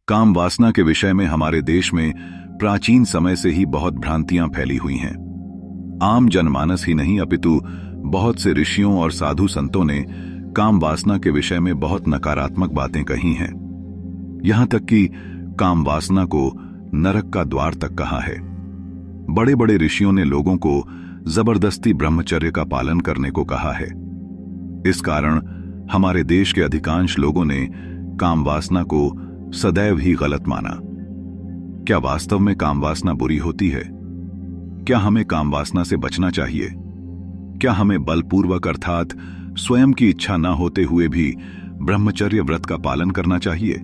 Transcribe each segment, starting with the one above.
काम वासना के विषय में हमारे देश में प्राचीन समय से ही बहुत भ्रांतियां फैली हुई हैं। आम जनमानस ही नहीं अपितु बहुत से ऋषियों और साधु संतों ने काम वासना के विषय में बहुत नकारात्मक बातें कही हैं। यहां तक कि काम वासना को नरक का द्वार तक कहा है। बड़े बड़े ऋषियों ने लोगों को जबरदस्ती ब्रह्मचर्य का पालन करने को कहा है। इस कारण हमारे देश के अधिकांश लोगों ने काम वासना को सदैव ही गलत माना। क्या वास्तव में काम वासना बुरी होती है? क्या हमें काम वासना से बचना चाहिए? क्या हमें बलपूर्वक अर्थात स्वयं की इच्छा न होते हुए भी ब्रह्मचर्य व्रत का पालन करना चाहिए?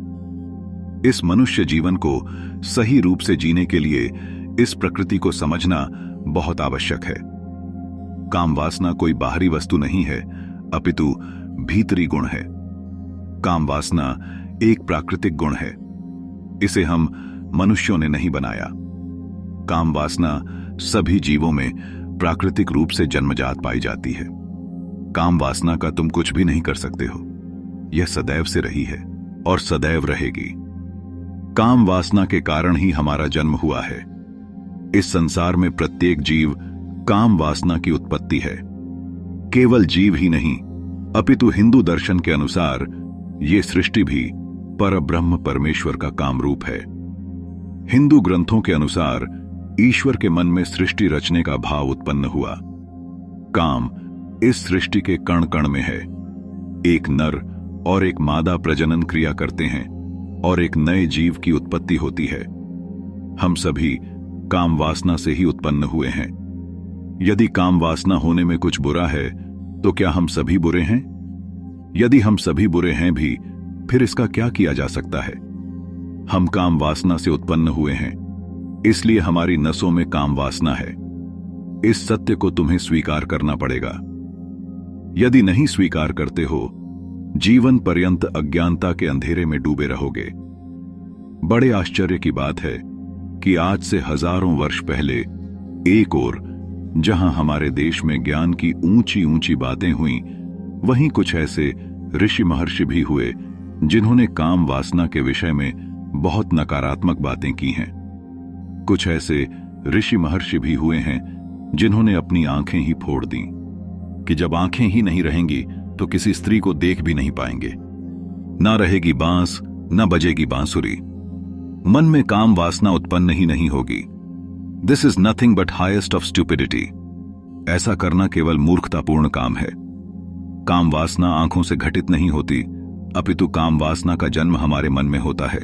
इस मनुष्य जीवन को सही रूप से जीने के लिए इस प्रकृति को समझना बहुत आवश्यक है। काम वासना कोई बाहरी वस्तु नहीं है, अपितु भीतरी गुण है। काम वासना एक प्राकृतिक गुण है। इसे हम मनुष्यों ने नहीं बनाया। काम वासना सभी जीवों में प्राकृतिक रूप से जन्मजात पाई जाती है। काम वासना का तुम कुछ भी नहीं कर सकते हो। यह सदैव से रही है और सदैव रहेगी। काम वासना के कारण ही हमारा जन्म हुआ है। इस संसार में प्रत्येक जीव काम वासना की उत्पत्ति है। केवल जीव ही नहीं अपितु हिंदू दर्शन के अनुसार ये सृष्टि भी परब्रह्म परमेश्वर का काम रूप है। हिंदू ग्रंथों के अनुसार ईश्वर के मन में सृष्टि रचने का भाव उत्पन्न हुआ। काम इस सृष्टि के कण कण में है। एक नर और एक मादा प्रजनन क्रिया करते हैं और एक नए जीव की उत्पत्ति होती है। हम सभी काम वासना से ही उत्पन्न हुए हैं। यदि काम वासना होने में कुछ बुरा है तो क्या हम सभी बुरे हैं? यदि हम सभी बुरे हैं भी, फिर इसका क्या किया जा सकता है? हम काम वासना से उत्पन्न हुए हैं, इसलिए हमारी नसों में काम वासना है। इस सत्य को तुम्हें स्वीकार करना पड़ेगा। यदि नहीं स्वीकार करते हो, जीवन पर्यंत अज्ञानता के अंधेरे में डूबे रहोगे। बड़े आश्चर्य की बात है कि आज से हजारों वर्ष पहले एक ओर जहां हमारे देश में ज्ञान की ऊंची ऊंची बातें हुई, वहीं कुछ ऐसे ऋषि महर्षि भी हुए जिन्होंने काम वासना के विषय में बहुत नकारात्मक बातें की हैं। कुछ ऐसे ऋषि महर्षि भी हुए हैं जिन्होंने अपनी आंखें ही फोड़ दी कि जब आंखें ही नहीं रहेंगी तो किसी स्त्री को देख भी नहीं पाएंगे। ना रहेगी बांस, ना बजेगी बांसुरी। मन में काम वासना उत्पन्न ही नहीं होगी। This is nothing but highest of stupidity. ऐसा करना केवल मूर्खतापूर्ण काम है। काम वासना आंखों से घटित नहीं होती, अपितु काम वासना का जन्म हमारे मन में होता है।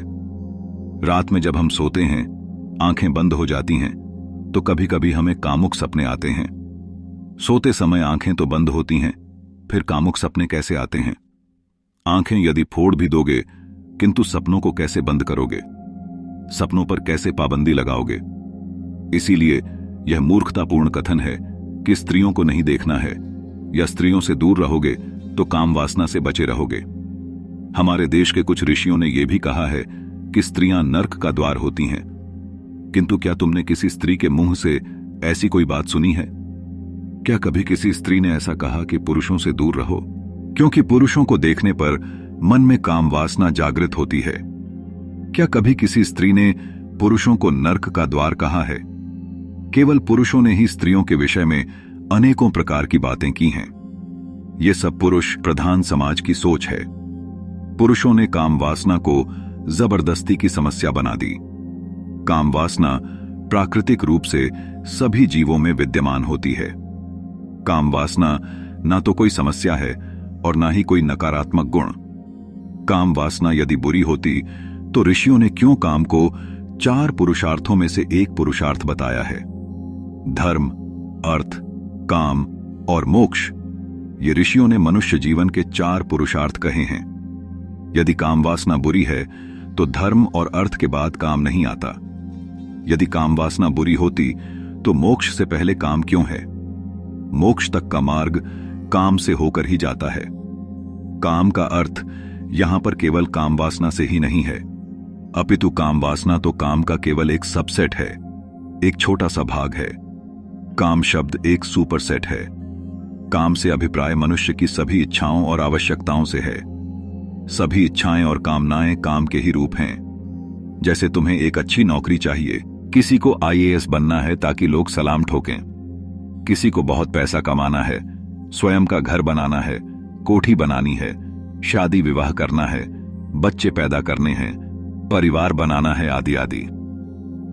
रात में जब हम सोते हैं, आंखें बंद हो जाती हैं, तो कभी कभी हमें कामुक सपने आते हैं। सोते समय आंखें तो बंद होती हैं, फिर कामुक सपने कैसे आते हैं? आंखें यदि फोड़ भी दोगे, किंतु सपनों को कैसे बंद करोगे? सपनों पर कैसे पाबंदी लगाओगे? इसीलिए यह मूर्खतापूर्ण कथन है कि स्त्रियों को नहीं देखना है या स्त्रियों से दूर रहोगे तो काम वासना से बचे रहोगे। हमारे देश के कुछ ऋषियों ने यह भी कहा है कि स्त्रियां नर्क का द्वार होती हैं। किंतु क्या तुमने किसी स्त्री के मुंह से ऐसी कोई बात सुनी है? क्या कभी किसी स्त्री ने ऐसा कहा कि पुरुषों से दूर रहो? क्योंकि पुरुषों को देखने पर मन में काम वासना जागृत होती है। क्या कभी किसी स्त्री ने पुरुषों को नर्क का द्वार कहा है? केवल पुरुषों ने ही स्त्रियों के विषय में अनेकों प्रकार की बातें की हैं। ये सब पुरुष प्रधान समाज की सोच है। पुरुषों ने काम वासना को जबरदस्ती की समस्या बना दी। काम वासना प्राकृतिक रूप से सभी जीवों में विद्यमान होती है। काम वासना ना तो कोई समस्या है और ना ही कोई नकारात्मक गुण। काम वासना यदि बुरी होती तो ऋषियों ने क्यों काम को 4 पुरुषार्थों में से एक पुरुषार्थ बताया है? धर्म, अर्थ, काम और मोक्ष। ये ऋषियों ने मनुष्य जीवन के 4 पुरुषार्थ कहे हैं। यदि काम वासना बुरी है तो धर्म और अर्थ के बाद काम नहीं आता। यदि काम वासना बुरी होती तो मोक्ष से पहले काम क्यों है? मोक्ष तक का मार्ग काम से होकर ही जाता है। काम का अर्थ यहां पर केवल काम वासना से ही नहीं है, अपितु काम वासना तो काम का केवल एक सबसेट है, एक छोटा सा भाग है। काम शब्द एक सुपरसेट है। काम से अभिप्राय मनुष्य की सभी इच्छाओं और आवश्यकताओं से है। सभी इच्छाएं और कामनाएं काम के ही रूप हैं। जैसे तुम्हें एक अच्छी नौकरी चाहिए, किसी को आईएएस बनना है ताकि लोग सलाम ठोकें, किसी को बहुत पैसा कमाना है, स्वयं का घर बनाना है, कोठी बनानी है, शादी विवाह करना है, बच्चे पैदा करने हैं, परिवार बनाना है, आदि आदि।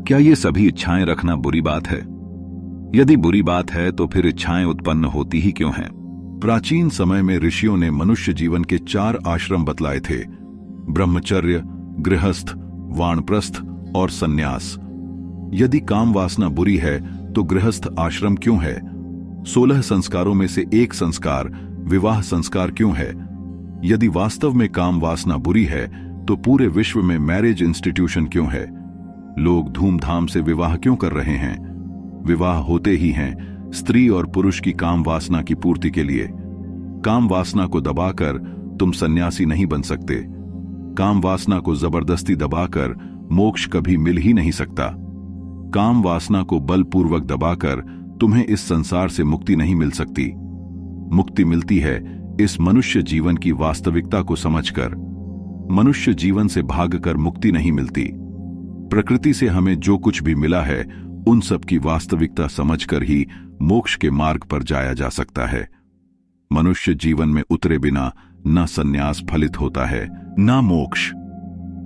क्या ये सभी इच्छाएं रखना बुरी बात है? यदि बुरी बात है तो फिर इच्छाएं उत्पन्न होती ही क्यों हैं? प्राचीन समय में ऋषियों ने मनुष्य जीवन के 4 आश्रम बतलाए थे: ब्रह्मचर्य, गृहस्थ, वानप्रस्थ और सन्यास। यदि काम वासना बुरी है तो गृहस्थ आश्रम क्यों है? 16 संस्कारों में से एक संस्कार विवाह संस्कार क्यों है? यदि वास्तव में काम वासना बुरी है तो पूरे विश्व में मैरिज इंस्टीट्यूशन क्यों है? लोग धूमधाम से विवाह क्यों कर रहे हैं? विवाह होते ही हैं स्त्री और पुरुष की काम वासना की पूर्ति के लिए। काम वासना को दबाकर तुम सन्यासी नहीं बन सकते। काम वासना को जबरदस्ती दबाकर मोक्ष कभी मिल ही नहीं सकता। काम वासना को बलपूर्वक दबाकर तुम्हें इस संसार से मुक्ति नहीं मिल सकती। मुक्ति मिलती है इस मनुष्य जीवन की वास्तविकता को समझकर। मनुष्य जीवन से भागकर मुक्ति नहीं मिलती। प्रकृति से हमें जो कुछ भी मिला है उन सब की वास्तविकता समझकर ही मोक्ष के मार्ग पर जाया जा सकता है। मनुष्य जीवन में उतरे बिना न संन्यास फलित होता है न मोक्ष।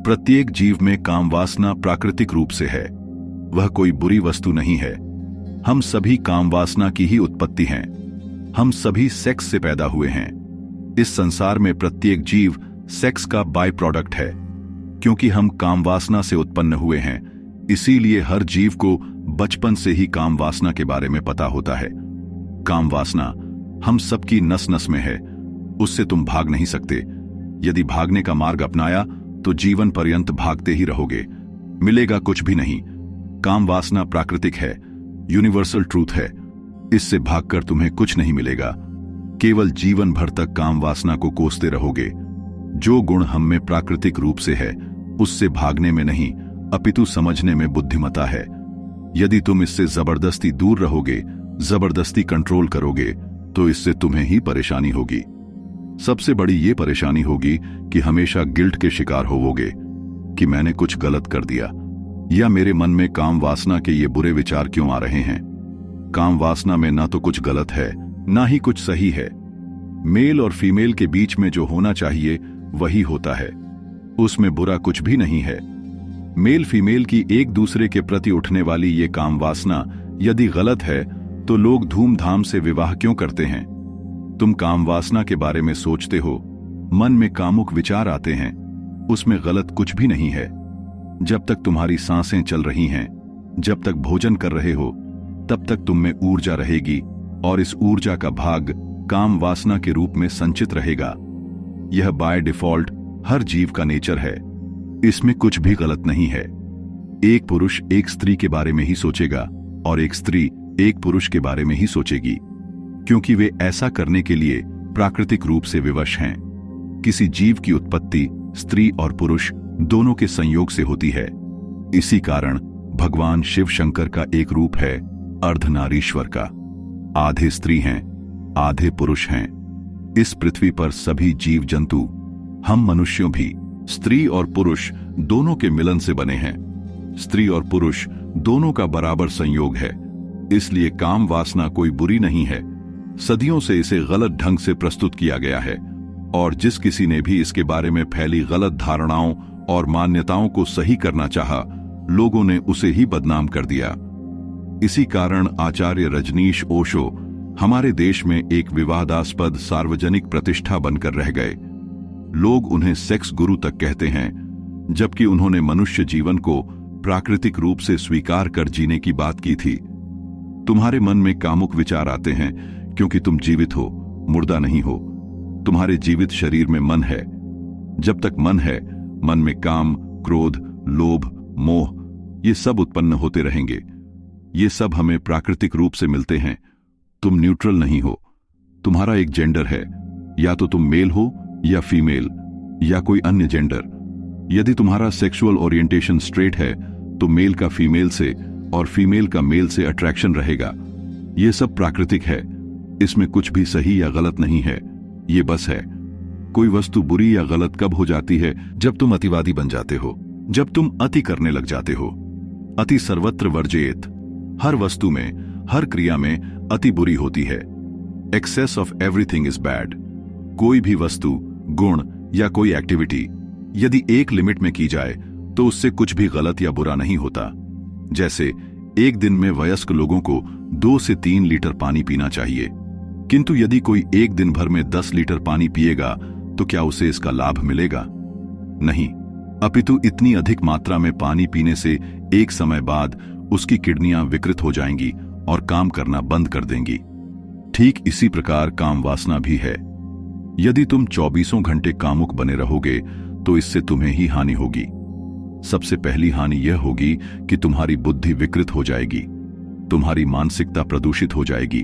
प्रत्येक जीव में काम वासना प्राकृतिक रूप से है, वह कोई बुरी वस्तु नहीं है। हम सभी काम वासना की ही उत्पत्ति हैं। हम सभी सेक्स से पैदा हुए हैं। इस संसार में प्रत्येक जीव सेक्स का बाय प्रोडक्ट है। क्योंकि हम काम वासना से उत्पन्न हुए हैं, इसीलिए हर जीव को बचपन से ही काम वासना के बारे में पता होता है। काम वासना हम सबकी नस नस में है, उससे तुम भाग नहीं सकते। यदि भागने का मार्ग अपनाया तो जीवन पर्यंत भागते ही रहोगे, मिलेगा कुछ भी नहीं। काम वासना प्राकृतिक है, यूनिवर्सल ट्रूथ है। इससे भागकर तुम्हें कुछ नहीं मिलेगा, केवल जीवन भर तक काम वासना को कोसते रहोगे। जो गुण हम में प्राकृतिक रूप से है उससे भागने में नहीं अपितु समझने में बुद्धिमता है। यदि तुम इससे जबरदस्ती दूर रहोगे, जबरदस्ती कंट्रोल करोगे, तो इससे तुम्हें ही परेशानी होगी। सबसे बड़ी ये परेशानी होगी कि हमेशा गिल्ट के शिकार होवोगे कि मैंने कुछ गलत कर दिया, या मेरे मन में काम वासना के ये बुरे विचार क्यों आ रहे हैं। काम वासना में ना तो कुछ गलत है ना ही कुछ सही है। मेल और फीमेल के बीच में जो होना चाहिए वही होता है, उसमें बुरा कुछ भी नहीं है। मेल फीमेल की एक दूसरे के प्रति उठने वाली ये काम वासना यदि गलत है तो लोग धूमधाम से विवाह क्यों करते हैं? तुम काम वासना के बारे में सोचते हो, मन में कामुक विचार आते हैं, उसमें गलत कुछ भी नहीं है। जब तक तुम्हारी सांसें चल रही हैं, जब तक भोजन कर रहे हो, तब तक तुम में ऊर्जा रहेगी और इस ऊर्जा का भाग काम वासना के रूप में संचित रहेगा। यह बाय डिफॉल्ट हर जीव का नेचर है, इसमें कुछ भी गलत नहीं है। एक पुरुष एक स्त्री के बारे में ही सोचेगा और एक स्त्री एक पुरुष के बारे में ही सोचेगी, क्योंकि वे ऐसा करने के लिए प्राकृतिक रूप से विवश हैं। किसी जीव की उत्पत्ति स्त्री और पुरुष दोनों के संयोग से होती है। इसी कारण भगवान शिव शंकर का एक रूप है अर्धनारीश्वर का। आधे स्त्री हैं, आधे पुरुष हैं। इस पृथ्वी पर सभी जीव जंतु, हम मनुष्यों भी स्त्री और पुरुष दोनों के मिलन से बने हैं। स्त्री और पुरुष दोनों का बराबर संयोग है, इसलिए काम वासना कोई बुरी नहीं है। सदियों से इसे गलत ढंग से प्रस्तुत किया गया है और जिस किसी ने भी इसके बारे में फैली गलत धारणाओं और मान्यताओं को सही करना चाहा, लोगों ने उसे ही बदनाम कर दिया। इसी कारण आचार्य रजनीश ओशो हमारे देश में एक विवादास्पद सार्वजनिक प्रतिष्ठा बनकर रह गए। लोग उन्हें सेक्स गुरु तक कहते हैं, जबकि उन्होंने मनुष्य जीवन को प्राकृतिक रूप से स्वीकार कर जीने की बात की थी। तुम्हारे मन में कामुक विचार आते हैं क्योंकि तुम जीवित हो, मुर्दा नहीं हो। तुम्हारे जीवित शरीर में मन है। जब तक मन है, मन में काम, क्रोध, लोभ, मोह ये सब उत्पन्न होते रहेंगे। ये सब हमें प्राकृतिक रूप से मिलते हैं। तुम न्यूट्रल नहीं हो। तुम्हारा एक जेंडर है, या तो तुम मेल हो या फीमेल या कोई अन्य जेंडर। यदि तुम्हारा सेक्सुअल ओरिएंटेशन स्ट्रेट है तो मेल का फीमेल से और फीमेल का मेल से अट्रैक्शन रहेगा। ये सब प्राकृतिक है, इसमें कुछ भी सही या गलत नहीं है, ये बस है। कोई वस्तु बुरी या गलत कब हो जाती है? जब तुम अतिवादी बन जाते हो। जब तुम अति करने लग जाते हो, अति सर्वत्र वर्जेत, हर वस्तु में, हर क्रिया में अति बुरी होती है। Excess of everything is bad. कोई भी वस्तु, गुण या कोई एक्टिविटी यदि एक लिमिट में की जाए तो उससे कुछ भी गलत या बुरा नहीं होता। जैसे एक दिन में वयस्क लोगों को 2 से 3 लीटर पानी पीना चाहिए, किंतु यदि कोई एक दिन भर में 10 लीटर पानी पिएगा तो क्या उसे इसका लाभ मिलेगा? नहीं, अपितु इतनी अधिक मात्रा में पानी पीने से एक समय बाद उसकी किडनियां विकृत हो जाएंगी और काम करना बंद कर देंगी। ठीक इसी प्रकार काम वासना भी है। यदि तुम 24 घंटे कामुक बने रहोगे तो इससे तुम्हें ही हानि होगी। सबसे पहली हानि यह होगी कि तुम्हारी बुद्धि विकृत हो जाएगी, तुम्हारी मानसिकता प्रदूषित हो जाएगी,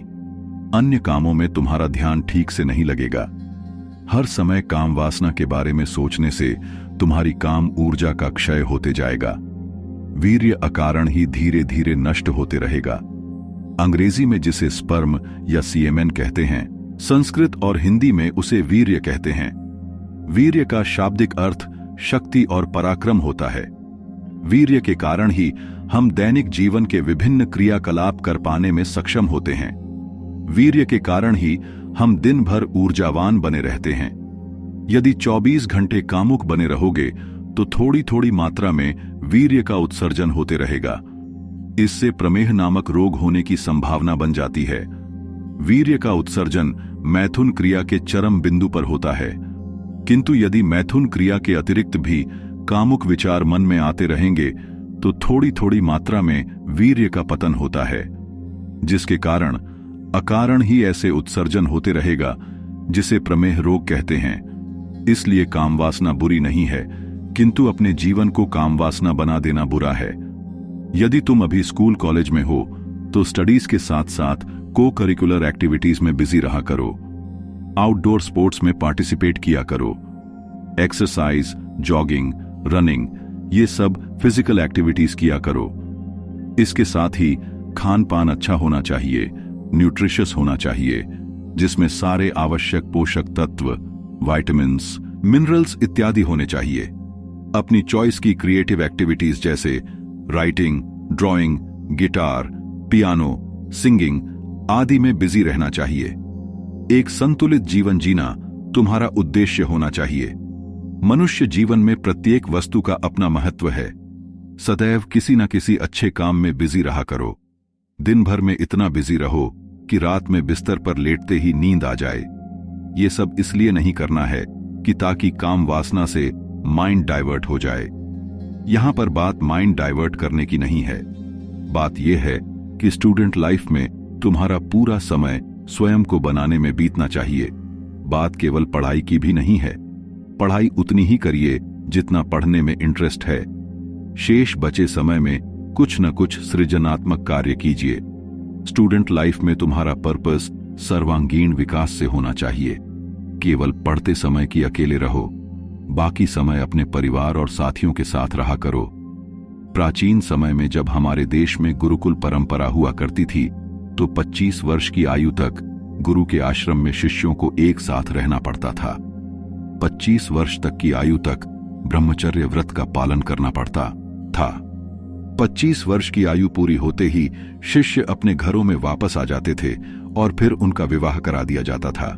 अन्य कामों में तुम्हारा ध्यान ठीक से नहीं लगेगा। हर समय काम वासना के बारे में सोचने से तुम्हारी काम ऊर्जा का क्षय होते जाएगा। वीर्य अकारण ही धीरे धीरे नष्ट होते रहेगा। अंग्रेजी में जिसे स्पर्म या सीएमएन कहते हैं, संस्कृत और हिंदी में उसे वीर्य कहते हैं। वीर्य का शाब्दिक अर्थ शक्ति और पराक्रम होता है। वीर्य के कारण ही हम दैनिक जीवन के विभिन्न क्रियाकलाप कर पाने में सक्षम होते हैं। वीर्य के कारण ही हम दिन भर ऊर्जावान बने रहते हैं। यदि 24 घंटे कामुक बने रहोगे तो थोड़ी थोड़ी मात्रा में वीर्य का उत्सर्जन होते रहेगा। इससे प्रमेह नामक रोग होने की संभावना बन जाती है। वीर्य का उत्सर्जन मैथुन क्रिया के चरम बिंदु पर होता है, किंतु यदि मैथुन क्रिया के अतिरिक्त भी कामुक विचार मन में आते रहेंगे तो थोड़ी थोड़ी मात्रा में वीर्य का पतन होता है, जिसके कारण अकारण ही ऐसे उत्सर्जन होते रहेगा जिसे प्रमेह रोग कहते हैं। इसलिए कामवासना बुरी नहीं है, किंतु अपने जीवन को कामवासना बना देना बुरा है। यदि तुम अभी स्कूल कॉलेज में हो तो स्टडीज के साथ साथ को करिकुलर एक्टिविटीज में बिजी रहा करो। आउटडोर स्पोर्ट्स में पार्टिसिपेट किया करो। एक्सरसाइज, जॉगिंग, रनिंग, ये सब फिजिकल एक्टिविटीज किया करो। इसके साथ ही खान पान अच्छा होना चाहिए, न्यूट्रिशियस होना चाहिए, जिसमें सारे आवश्यक पोषक तत्व, विटामिन्स, मिनरल्स इत्यादि होने चाहिए। अपनी चॉइस की क्रिएटिव एक्टिविटीज जैसे writing, drawing, guitar, piano, singing आदि में बिजी रहना चाहिए। एक संतुलित जीवन जीना तुम्हारा उद्देश्य होना चाहिए। मनुष्य जीवन में प्रत्येक वस्तु का अपना महत्व है। सदैव किसी न किसी अच्छे काम में बिजी रहा करो। दिन भर में इतना बिजी रहो कि रात में बिस्तर पर लेटते ही नींद आ जाए। ये सब इसलिए नहीं करना है कि ताकि काम वासना से माइंड डाइवर्ट हो जाए। यहां पर बात माइंड डाइवर्ट करने की नहीं है। बात यह है कि स्टूडेंट लाइफ में तुम्हारा पूरा समय स्वयं को बनाने में बीतना चाहिए। बात केवल पढ़ाई की भी नहीं है। पढ़ाई उतनी ही करिए जितना पढ़ने में इंटरेस्ट है। शेष बचे समय में कुछ न कुछ सृजनात्मक कार्य कीजिए। स्टूडेंट लाइफ में तुम्हारा पर्पस सर्वांगीण विकास से होना चाहिए। केवल पढ़ते समय की अकेले रहो, बाकी समय अपने परिवार और साथियों के साथ रहा करो। प्राचीन समय में जब हमारे देश में गुरुकुल परंपरा हुआ करती थी तो 25 वर्ष की आयु तक गुरु के आश्रम में शिष्यों को एक साथ रहना पड़ता था। 25 वर्ष तक की आयु तक ब्रह्मचर्य व्रत का पालन करना पड़ता था। 25 वर्ष की आयु पूरी होते ही शिष्य अपने घरों में वापस आ जाते थे और फिर उनका विवाह करा दिया जाता था।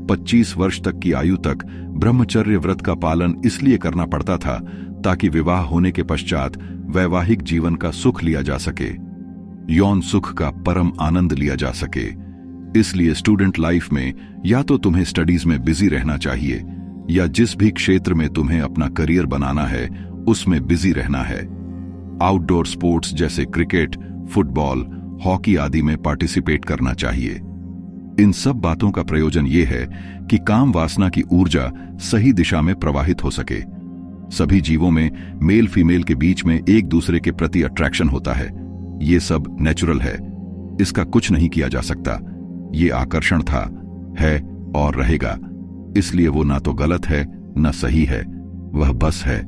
25 वर्ष तक की आयु तक ब्रह्मचर्य व्रत का पालन इसलिए करना पड़ता था ताकि विवाह होने के पश्चात वैवाहिक जीवन का सुख लिया जा सके, यौन सुख का परम आनंद लिया जा सके। इसलिए स्टूडेंट लाइफ में या तो तुम्हें स्टडीज में बिजी रहना चाहिए या जिस भी क्षेत्र में तुम्हें अपना करियर बनाना है उसमें बिजी रहना है। आउटडोर स्पोर्ट्स जैसे क्रिकेट, फुटबॉल, हॉकी आदि में पार्टिसिपेट करना चाहिए। इन सब बातों का प्रयोजन यह है कि काम वासना की ऊर्जा सही दिशा में प्रवाहित हो सके। सभी जीवों में मेल फीमेल के बीच में एक दूसरे के प्रति अट्रैक्शन होता है। ये सब नेचुरल है, इसका कुछ नहीं किया जा सकता। ये आकर्षण था, है और रहेगा। इसलिए वो ना तो गलत है ना सही है, वह बस है।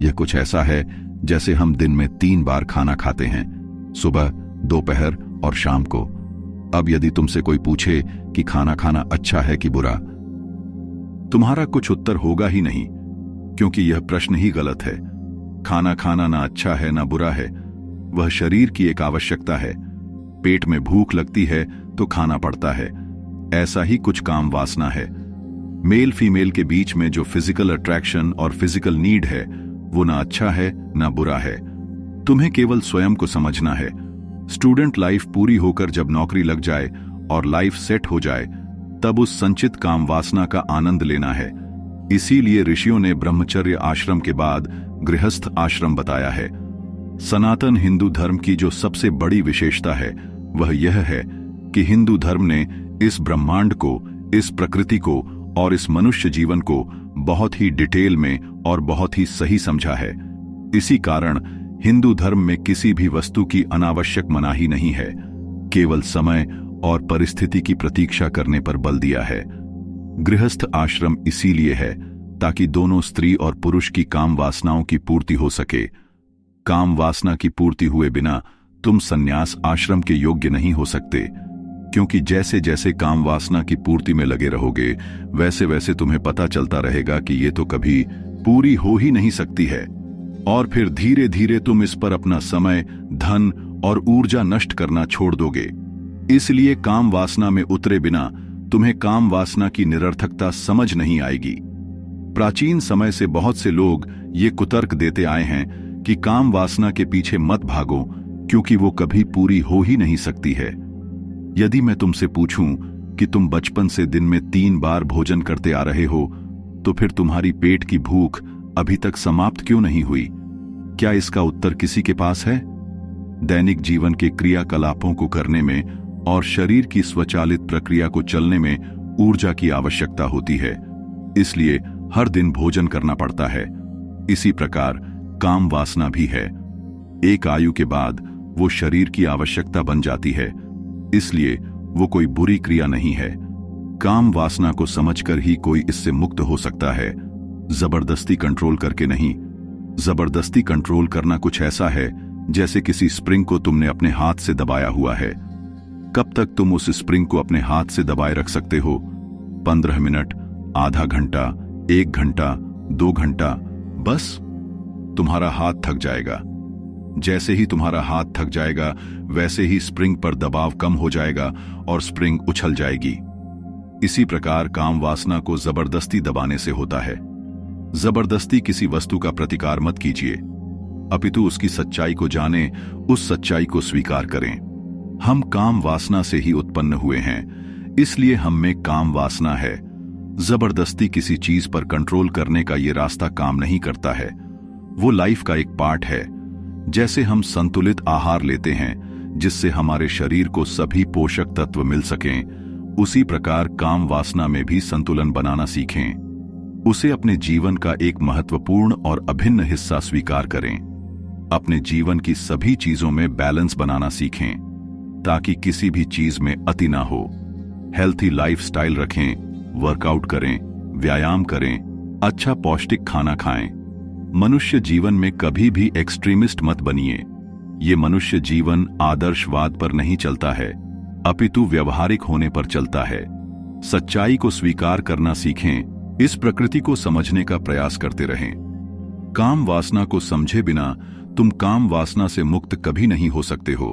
यह कुछ ऐसा है जैसे हम दिन में 3 बार खाना खाते हैं, सुबह, दोपहर और शाम को। अब यदि तुमसे कोई पूछे कि खाना खाना अच्छा है कि बुरा, तुम्हारा कुछ उत्तर होगा ही नहीं, क्योंकि यह प्रश्न ही गलत है। खाना खाना ना अच्छा है ना बुरा है, वह शरीर की एक आवश्यकता है। पेट में भूख लगती है तो खाना पड़ता है। ऐसा ही कुछ काम वासना है। मेल फीमेल के बीच में जो फिजिकल अट्रैक्शन और फिजिकल नीड है, वो ना अच्छा है ना बुरा है। तुम्हें केवल स्वयं को समझना है। स्टूडेंट लाइफ पूरी होकर जब नौकरी लग जाए और लाइफ सेट हो जाए, तब उस संचित काम वासना का आनंद लेना है। इसीलिए ऋषियों ने ब्रह्मचर्य आश्रम के बाद गृहस्थ आश्रम बताया है। सनातन हिंदू धर्म की जो सबसे बड़ी विशेषता है वह यह है कि हिंदू धर्म ने इस ब्रह्मांड को, इस प्रकृति को और इस मनुष्य जीवन को बहुत ही डिटेल में और बहुत ही सही समझा है। इसी कारण हिंदू धर्म में किसी भी वस्तु की अनावश्यक मनाही नहीं है, केवल समय और परिस्थिति की प्रतीक्षा करने पर बल दिया है। गृहस्थ आश्रम इसीलिए है ताकि दोनों स्त्री और पुरुष की काम वासनाओं की पूर्ति हो सके। काम वासना की पूर्ति हुए बिना तुम संन्यास आश्रम के योग्य नहीं हो सकते, क्योंकि जैसे जैसे काम वासना की पूर्ति में लगे रहोगे, वैसे वैसे तुम्हें पता चलता रहेगा कि ये तो कभी पूरी हो ही नहीं सकती है, और फिर धीरे धीरे तुम इस पर अपना समय, धन और ऊर्जा नष्ट करना छोड़ दोगे। इसलिए काम वासना में उतरे बिना तुम्हें काम वासना की निरर्थकता समझ नहीं आएगी। प्राचीन समय से बहुत से लोग ये कुतर्क देते आए हैं कि काम वासना के पीछे मत भागो, क्योंकि वो कभी पूरी हो ही नहीं सकती है। यदि मैं तुमसे पूछूं कि तुम बचपन से दिन में 3 बार भोजन करते आ रहे हो, तो फिर तुम्हारी पेट की भूख अभी तक समाप्त क्यों नहीं हुई? क्या इसका उत्तर किसी के पास है? दैनिक जीवन के क्रियाकलापों को करने में और शरीर की स्वचालित प्रक्रिया को चलने में ऊर्जा की आवश्यकता होती है, इसलिए हर दिन भोजन करना पड़ता है। इसी प्रकार काम वासना भी है। एक आयु के बाद वो शरीर की आवश्यकता बन जाती है, इसलिए वो कोई बुरी क्रिया नहीं है। काम वासना को समझकर ही कोई इससे मुक्त हो सकता है, जबरदस्ती कंट्रोल करके नहीं। जबरदस्ती कंट्रोल करना कुछ ऐसा है जैसे किसी स्प्रिंग को तुमने अपने हाथ से दबाया हुआ है। कब तक तुम उस स्प्रिंग को अपने हाथ से दबाए रख सकते हो? 15 मिनट, आधा घंटा, 1 घंटा, 2 घंटा, बस तुम्हारा हाथ थक जाएगा। जैसे ही तुम्हारा हाथ थक जाएगा, वैसे ही स्प्रिंग पर दबाव कम हो जाएगा और स्प्रिंग उछल जाएगी। इसी प्रकार काम वासना को जबरदस्ती दबाने से होता है। जबरदस्ती किसी वस्तु का प्रतिकार मत कीजिए, अपितु उसकी सच्चाई को जाने, उस सच्चाई को स्वीकार करें। हम काम वासना से ही उत्पन्न हुए हैं, इसलिए हम में काम वासना है। जबरदस्ती किसी चीज पर कंट्रोल करने का ये रास्ता काम नहीं करता है। वो लाइफ का एक पार्ट है। जैसे हम संतुलित आहार लेते हैं जिससे हमारे शरीर को सभी पोषक तत्व मिल सकें, उसी प्रकार काम वासना में भी संतुलन बनाना सीखें। उसे अपने जीवन का एक महत्वपूर्ण और अभिन्न हिस्सा स्वीकार करें। अपने जीवन की सभी चीजों में बैलेंस बनाना सीखें, ताकि किसी भी चीज में अति ना हो। हेल्थी लाइफस्टाइल रखें, वर्कआउट करें, व्यायाम करें, अच्छा पौष्टिक खाना खाएं। मनुष्य जीवन में कभी भी एक्सट्रीमिस्ट मत बनिए। ये मनुष्य जीवन आदर्शवाद पर नहीं चलता है, अपितु व्यवहारिक होने पर चलता है। सच्चाई को स्वीकार करना सीखें, इस प्रकृति को समझने का प्रयास करते रहें। काम वासना को समझे बिना तुम काम वासना से मुक्त कभी नहीं हो सकते हो।